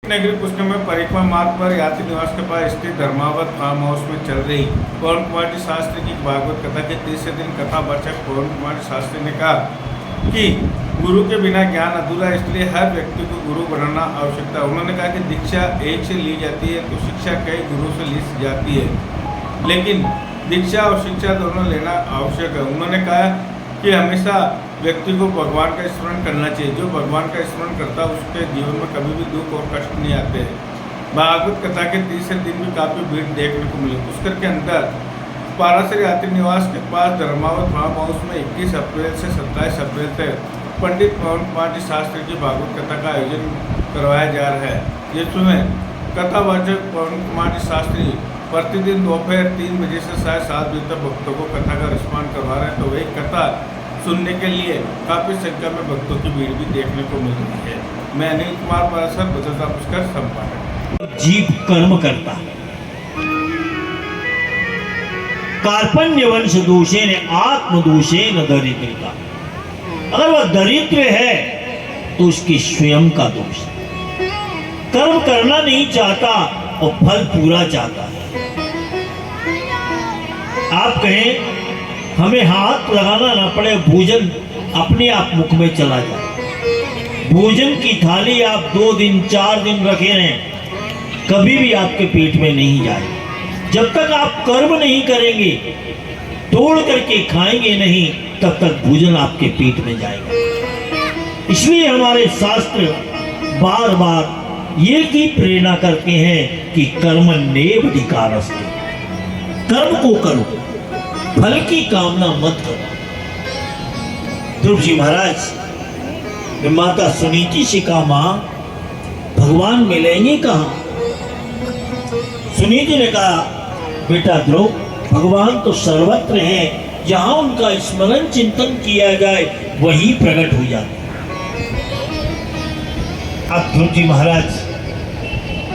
नगरी पुष्कर में परिक्रमा मार्ग पर यात्री निवास के पास स्थित धर्मावत फार्म हाउस में चल रही पवन कुमार जी शास्त्री की भागवत कथा के तीसरे दिन कथा वाचक पवन कुमार जी शास्त्री ने कहा कि गुरु के बिना ज्ञान अधूरा, इसलिए हर व्यक्ति को गुरु बनाना आवश्यकता। उन्होंने कहा कि दीक्षा एक से ली जाती है तो शिक्षा कई गुरु से ली जाती है, लेकिन दीक्षा और शिक्षा दोनों लेना आवश्यक है। उन्होंने कहा कि हमेशा व्यक्ति को भगवान का स्मरण करना चाहिए। जो भगवान का स्मरण करता है उसके जीवन में कभी भी दुख और कष्ट नहीं आते। भागवत कथा के तीसरे दिन भी काफ़ी भीड़ देखने को मिली। पुष्कर के अंदर पारासर यात्री निवास के पास धर्मावत फार्म हाउस में 21 अप्रैल से 27 अप्रैल तक पंडित पवन कुमार जी शास्त्री की भागवत कथा का आयोजन करवाया जा रहा है। जिसमें कथावाचक पवन कुमार जी शास्त्री प्रतिदिन दोपहर 3 बजे से 7:30 बजे तक भक्तों को कथा का रसपान करवा रहे हैं। तो वही कथा सुनने के लिए काफ़ी संख्या में भक्तों की भीड़ भी देखने को मिल रही है। मैं अनिल कुमार पारासर, बदलता पुष्कर संपादक। जीव कर्म करता है, कार्पण्य वंश दोषे ने आत्म दोषे न दरिद्रता। अगर वह दरिद्र है तो उसकी स्वयं का दोष है। कर्म करना नहीं चाहता और फल पूरा चाहता है। आप कहें हमें हाथ लगाना ना पड़े, भोजन अपने आप मुख में चला जाए। भोजन की थाली आप 2 दिन 4 दिन रखे रहें, कभी भी आपके पेट में नहीं जाए। जब तक आप कर्म नहीं करेंगे, तोड़ करके खाएंगे नहीं, तब तक भोजन आपके पेट में जाएगा। इसलिए हमारे शास्त्र बार बार ये की प्रेरणा करते हैं कि कर्मण्येव अधिकारस्ते, कर्म को करो, फल की कामना मत करो। ध्रुव जी महाराज ने माता सुनीति से कहा, मां भगवान मिलेंगे कहां? सुनीति ने कहा, बेटा ध्रुव, भगवान तो सर्वत्र हैं, जहां उनका स्मरण चिंतन किया जाए वही प्रकट हो जाते। अब ध्रुव जी महाराज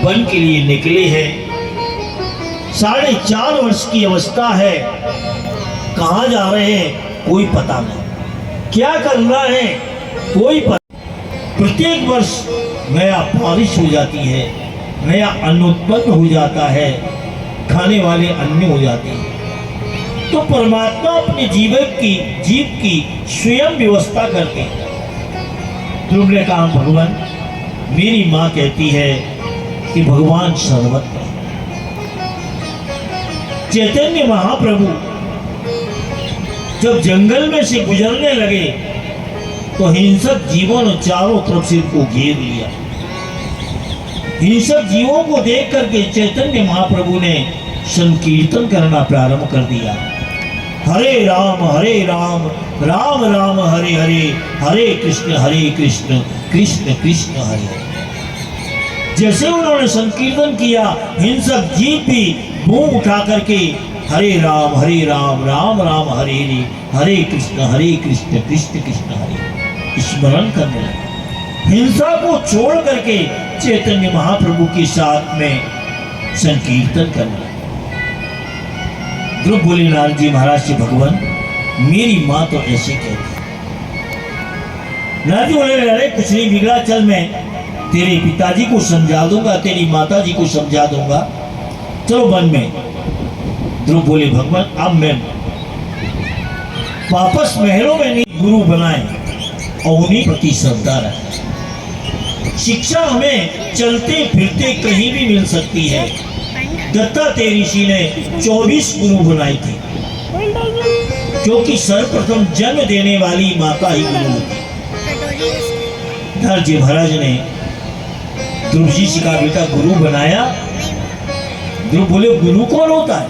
वन के लिए निकले हैं। 4.5 वर्ष की अवस्था है। कहां जा रहे हैं कोई पता नहीं, क्या करना है कोई पता। प्रत्येक वर्ष नया बारिश हो जाती है, नया अन्न उत्पन्न हो जाता है, खाने वाले अन्न हो जाते हैं। तो परमात्मा अपने जीव की स्वयं व्यवस्था करते हैं। ध्रुव ने कहा, भगवान मेरी मां कहती है कि भगवान सर्वत्र। चैतन्य महाप्रभु जब जंगल में से गुजरने लगे तो हिंसक जीवों ने चारों तरफ से उनको घेर लिया। हिंसक जीवों को देख करके चैतन्य महाप्रभु ने संकीर्तन करना प्रारंभ कर दिया। हरे राम राम राम हरे हरे, हरे कृष्ण कृष्ण कृष्ण हरे हरे। जैसे उन्होंने संकीर्तन किया, हिंसक जीव भी मुंह उठा करके हरे राम राम राम हरे हरे, हरे कृष्ण कृष्ण कृष्ण हरे स्मरण करने लगे। हिंसा को छोड़ करके चैतन्य महाप्रभु के साथ में संकीर्तन करने लगे। ध्रुव बोले नारद जी महाराज से, भगवान मेरी माँ तो ऐसे कहती। नारद जी बोले, अरे कुछ नहीं बिगड़ा, चल मैं तेरे पिताजी को समझा दूंगा, तेरी माता जी को समझा दूंगा, चलो वन में। ध्रुव बोले, भगवान अब मैं वापस महलों में नहीं, गुरु बनाए और उन्हीं प्रति श्रद्धा रखें। शिक्षा हमें चलते फिरते कहीं भी मिल सकती है। दत्तात्रेय ऋषि ने 24 गुरु बनाई थी, क्योंकि सर्वप्रथम जन्म देने वाली माता ही गुरु थी। नारद जी महाराज ने ध्रुव जी से कहा, बेटा गुरु बनाया। ध्रुव बोले, गुरु कौन होता है?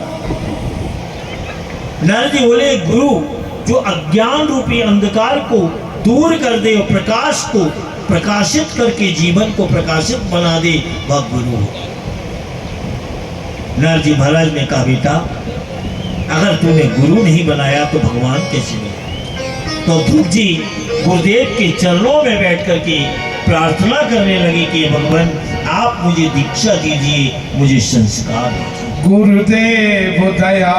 नारद जी बोले, गुरु जो अज्ञान रूपी अंधकार को दूर कर दे और प्रकाश को प्रकाशित करके जीवन को प्रकाशित बना दे, वह गुरु है। नारद जी महाराज ने कहा, बेटा अगर तूने गुरु नहीं बनाया तो भगवान कैसे मिले? तो ध्रुव जी गुरुदेव के चरणों में बैठ करके प्रार्थना करने लगे कि भगवान आप मुझे दीक्षा दीजिए, मुझे संस्कार दीजिए। गुरुदेव दया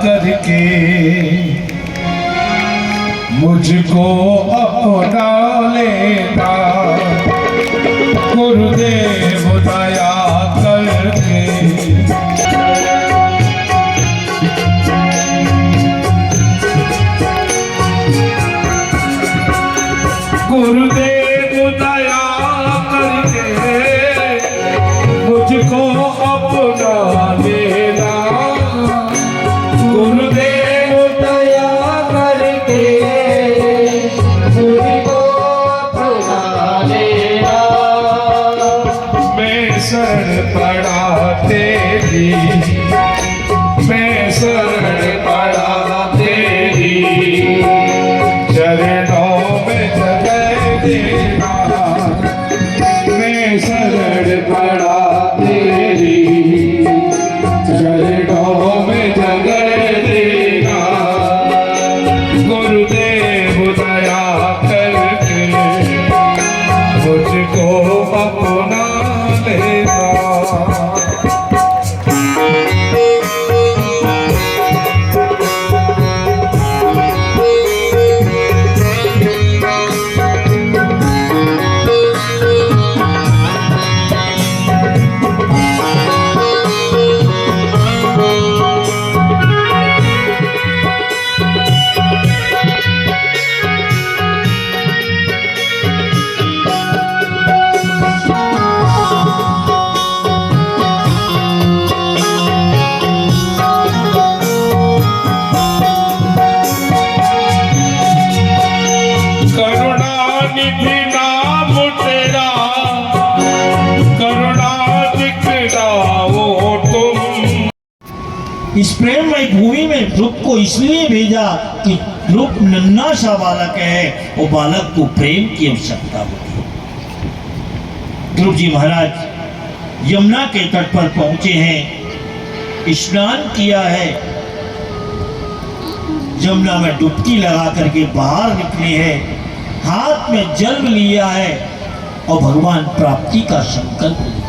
करके मुझको अपना लेता, गुरुदेव दया करके गुरुदेव दया करके मुझको अपना लेना। गुरुदेव दया करके मुझको अपना लेना। मैं शरण पड़ा तेरी, मैं शरण पड़ा तेरी, चरणों में जगह देना। मैं शरण पड़ा तेरी, चरणों में जगह देना। गुरुदेव दया करके मुझको अपना लेना। करुणानिधि नाम तेरा, करुणा दिखलाओ तुम। इस प्रेममय भूमि में ध्रुव को इसलिए भेजा कि ध्रुव नन्हा सा बालक है, वो बालक को प्रेम की आवश्यकता होती है। ध्रुव जी महाराज यमुना के तट पर पहुंचे हैं, स्नान किया है, यमुना में डुबकी लगा करके बाहर निकले हैं, हाथ में जल लिया है और भगवान प्राप्ति का संकल्प लिया।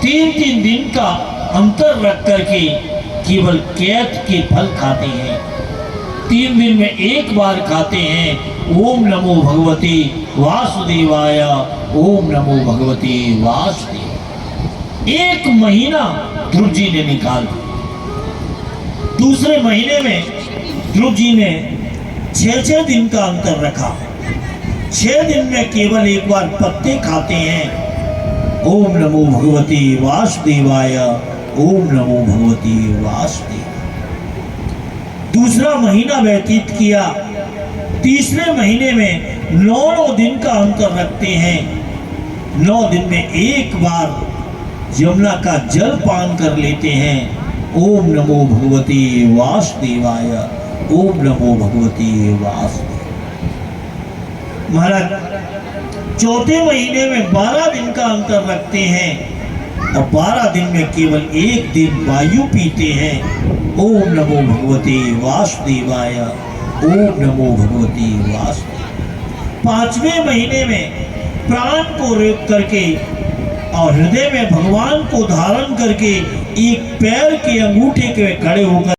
3-3 दिन का अंतर रख करके केवल कैथ के फल खाते हैं। 3 दिन में एक बार खाते हैं। ओम नमो भगवते वासुदेवाय, ओम नमो भगवते वासुदेव। 1 महीना ध्रुव जी ने निकाल दिया। दूसरे महीने में ध्रुव जी ने 6-6 दिन का अंतर रखा। 6 दिन में केवल एक बार पत्ते खाते हैं। ओम नमो भगवते वासुदेवाय, ओम नमो भगवते वासुदेव। दूसरा महीना व्यतीत किया। तीसरे महीने में 9 दिन का अंतर रखते हैं। 9 दिन में एक बार यमुना का जल पान कर लेते हैं। ओम नमो भगवते वासुदेवाय, ओम नमो भगवते वासुदेव। महाराज 4थे महीने में 12 दिन का अंतर रखते हैं और 12 दिन में केवल 1 दिन वायु पीते हैं। ओम नमो भगवते वासुदेवाय, ओम नमो भगवते वासुदेव। 5वें महीने में प्राण को रोक करके और हृदय में भगवान को धारण करके एक पैर के अंगूठे के खड़े होकर